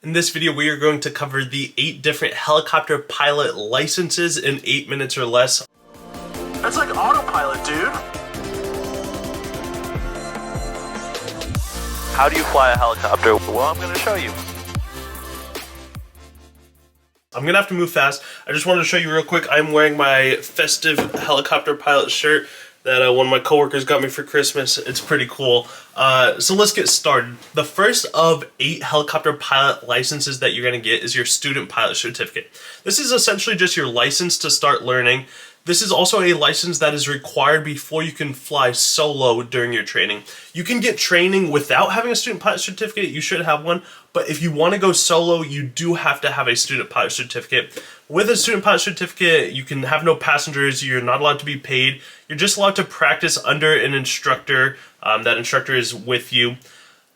In this video, we are going to cover the 8 different helicopter pilot licenses in 8 minutes or less. That's like autopilot, dude. How do you fly a helicopter? Well, I'm going to show you. I'm gonna have to move fast. I just wanted to show you real quick. I'm wearing my festive helicopter pilot shirt that one of my coworkers got me for Christmas. It's pretty cool. So let's get started. The first of 8 helicopter pilot licenses that you're gonna get is your student pilot certificate. This is essentially just your license to start learning. This is also a license that is required before you can fly solo during your training. You can get training without having a student pilot certificate. You should have one, but if you want to go solo, you do have to have a student pilot certificate. With a student pilot certificate, you can have no passengers. You're not allowed to be paid. You're just allowed to practice under an instructor. That instructor is with you.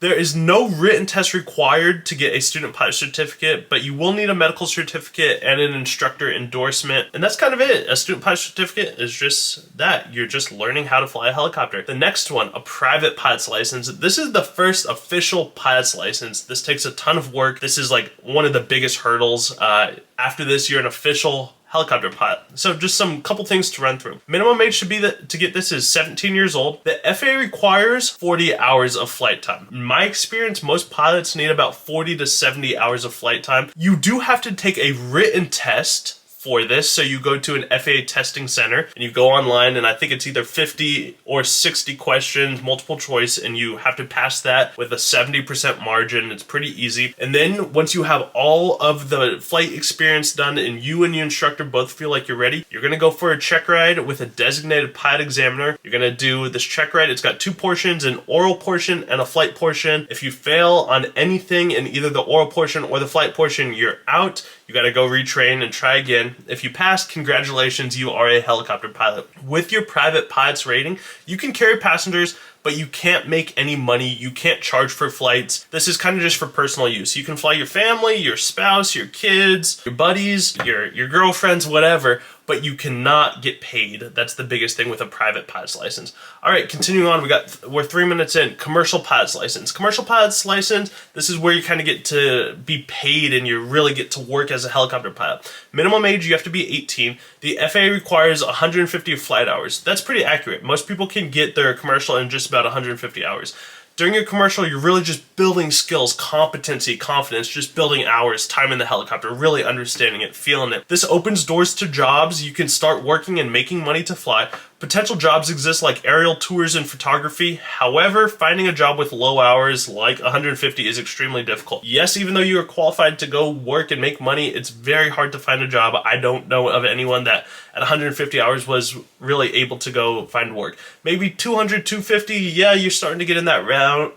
There is no written test required to get a student pilot certificate, but you will need a medical certificate and an instructor endorsement. And that's kind of it. A student pilot certificate is just that. You're just learning how to fly a helicopter. The next one, a private pilot's license. This is the first official pilot's license. This takes a ton of work. This is like one of the biggest hurdles. After this, you're an official helicopter pilot. So just some couple things to run through. Minimum age should be to get this is 17 years old. The FAA requires 40 hours of flight time. In my experience, most pilots need about 40 to 70 hours of flight time. You do have to take a written test for this. So you go to an FAA testing center and you go online, and I think it's either 50 or 60 questions, multiple choice, and you have to pass that with a 70% margin. It's pretty easy. And then once you have all of the flight experience done and you and your instructor both feel like you're ready, you're gonna go for a check ride with a designated pilot examiner. You're gonna do this check ride. It's got 2 portions, an oral portion and a flight portion. If you fail on anything in either the oral portion or the flight portion, you're out. You gotta go retrain and try again. If you pass, congratulations, you are a helicopter pilot. With your private pilot's rating, you can carry passengers, but you can't make any money. You can't charge for flights. This is kind of just for personal use. You can fly your family, your spouse, your kids, your buddies, your girlfriends, whatever, but you cannot get paid. That's the biggest thing with a private pilot's license. All right, continuing on, we're 3 minutes in. Commercial pilot's license. Commercial pilot's license, this is where you kind of get to be paid and you really get to work as a helicopter pilot. Minimum age, you have to be 18. The FAA requires 150 flight hours. That's pretty accurate. Most people can get their commercial in just about 150 hours. During your commercial, you're really just building skills, competency, confidence, just building hours, time in the helicopter, really understanding it, feeling it. This opens doors to jobs. You can start working and making money to fly. Potential jobs exist like aerial tours and photography. However, finding a job with low hours like 150 is extremely difficult. Yes, even though you are qualified to go work and make money, it's very hard to find a job. I don't know of anyone that at 150 hours was really able to go find work. Maybe 200, 250, yeah, you're starting to get in that round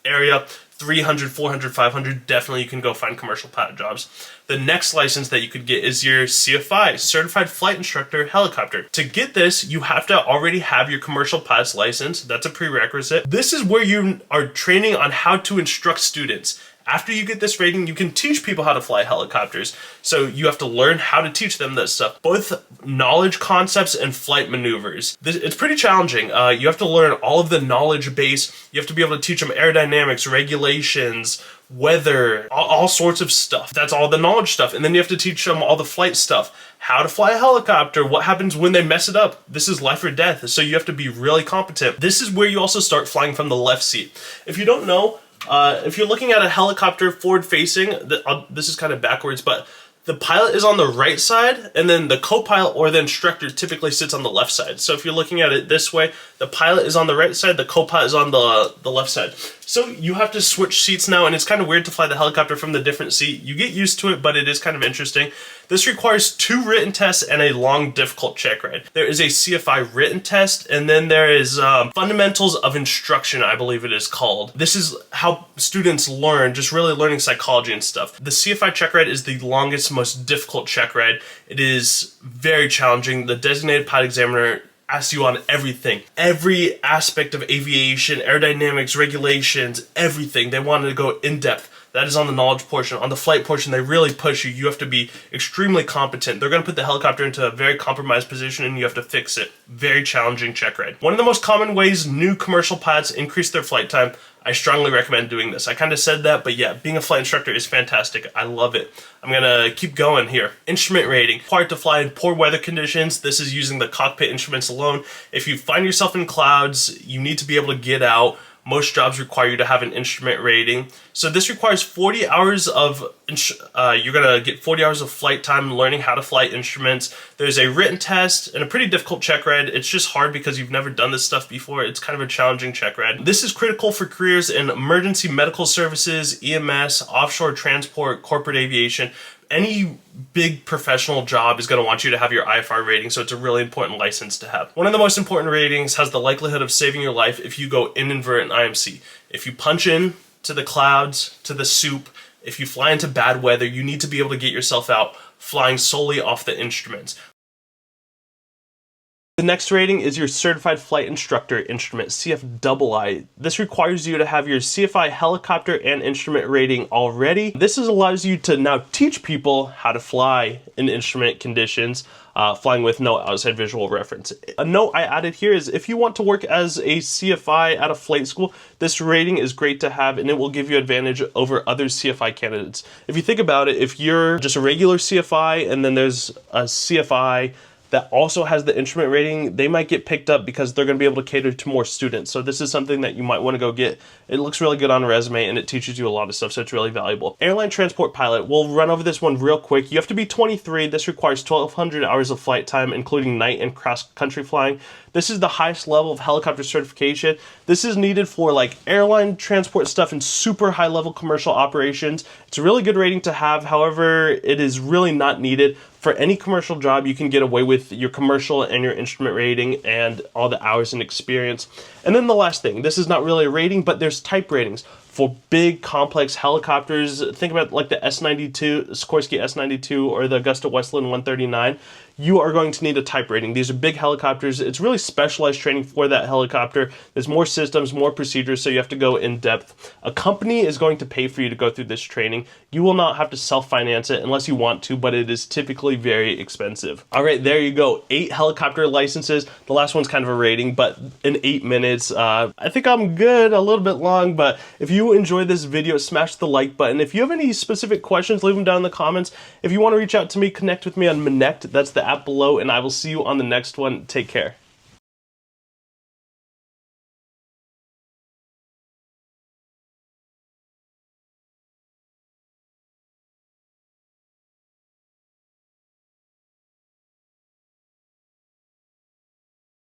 area. 300, 400, 500, definitely you can go find commercial pilot jobs. The next license that you could get is your CFI, Certified Flight Instructor Helicopter. To get this, you have to already have your commercial pilot's license. That's a prerequisite. This is where you are training on how to instruct students. After you get this rating, you can teach people how to fly helicopters. So you have to learn how to teach them this stuff, both knowledge concepts and flight maneuvers. It's pretty challenging. You have to learn all of the knowledge base. You have to be able to teach them aerodynamics, regulations, weather, all sorts of stuff. That's all the knowledge stuff. And then you have to teach them all the flight stuff. How to fly a helicopter, what happens when they mess it up. This is life or death, so you have to be really competent. This is where you also start flying from the left seat. If you don't know, if you're looking at a helicopter forward-facing, this is kind of backwards, but the pilot is on the right side, and then the co-pilot or the instructor typically sits on the left side. So if you're looking at it this way, the pilot is on the right side, the co-pilot is on the left side. So you have to switch seats now, and it's kind of weird to fly the helicopter from the different seat. You get used to it, but it is kind of interesting. This requires 2 written tests and a long, difficult check ride. There is a CFI written test, and then there is Fundamentals of Instruction, I believe it is called. This is how students learn, just really learning psychology and stuff. The CFI check ride is the longest, most difficult check ride. It is very challenging. The designated pilot examiner asks you on everything. Every aspect of aviation, aerodynamics, regulations, everything. They wanted to go in depth. That is on the knowledge portion. On the flight portion, they really push you. You have to be extremely competent. They're going to put the helicopter into a very compromised position and you have to fix it. Very challenging check ride. One of the most common ways new commercial pilots increase their flight time, I strongly recommend doing this. I kind of said that, but yeah, being a flight instructor is fantastic. I love it. I'm gonna keep going here. Instrument rating. Required to fly in poor weather conditions. This is using the cockpit instruments alone. If you find yourself in clouds, you need to be able to get out. Most jobs require you to have an instrument rating. So this requires 40 hours of, you're gonna get 40 hours of flight time learning how to fly instruments. There's a written test and a pretty difficult check ride. It's just hard because you've never done this stuff before. It's kind of a challenging check ride. This is critical for careers in emergency medical services, EMS, offshore transport, corporate aviation. Any big professional job is going to want you to have your IFR rating, so it's a really important license to have. One of the most important ratings has the likelihood of saving your life if you go inadvertent IMC. If you punch in to the clouds, to the soup, if you fly into bad weather, you need to be able to get yourself out flying solely off the instruments. The next rating is your Certified Flight Instructor Instrument, CFII. This requires you to have your CFI helicopter and instrument rating already. This allows you to now teach people how to fly in instrument conditions, flying with no outside visual reference. A note I added here is if you want to work as a CFI at a flight school, this rating is great to have and it will give you advantage over other CFI candidates. If you think about it, if you're just a regular CFI and then there's a CFI that also has the instrument rating, they might get picked up because they're going to be able to cater to more students. So this is something that you might want to go get. It looks really good on a resume and it teaches you a lot of stuff, so it's really valuable. Airline transport pilot, we'll run over this one real quick. You have to be 23. This requires 1,200 hours of flight time, including night and cross-country flying. This is the highest level of helicopter certification. This is needed for like airline transport stuff and super high level commercial operations. It's a really good rating to have. However, it is really not needed. For any commercial job, you can get away with your commercial and your instrument rating and all the hours and experience. And then the last thing, this is not really a rating, but there's type ratings. For big, complex helicopters, think about like the S-92, Sikorsky S-92 or the Augusta Westland 139, you are going to need a type rating. These are big helicopters. It's really specialized training for that helicopter. There's more systems, more procedures, so you have to go in depth. A company is going to pay for you to go through this training. You will not have to self-finance it unless you want to, but it is typically very expensive. All right, there you go. 8 helicopter licenses. The last one's kind of a rating, but in 8 minutes, I think I'm good, a little bit long, but if you enjoyed this video, smash the like button. If you have any specific questions, leave them down in the comments. If you want to reach out to me, connect with me on Minnect. That's the app below, and I will see you on the next one. Take care.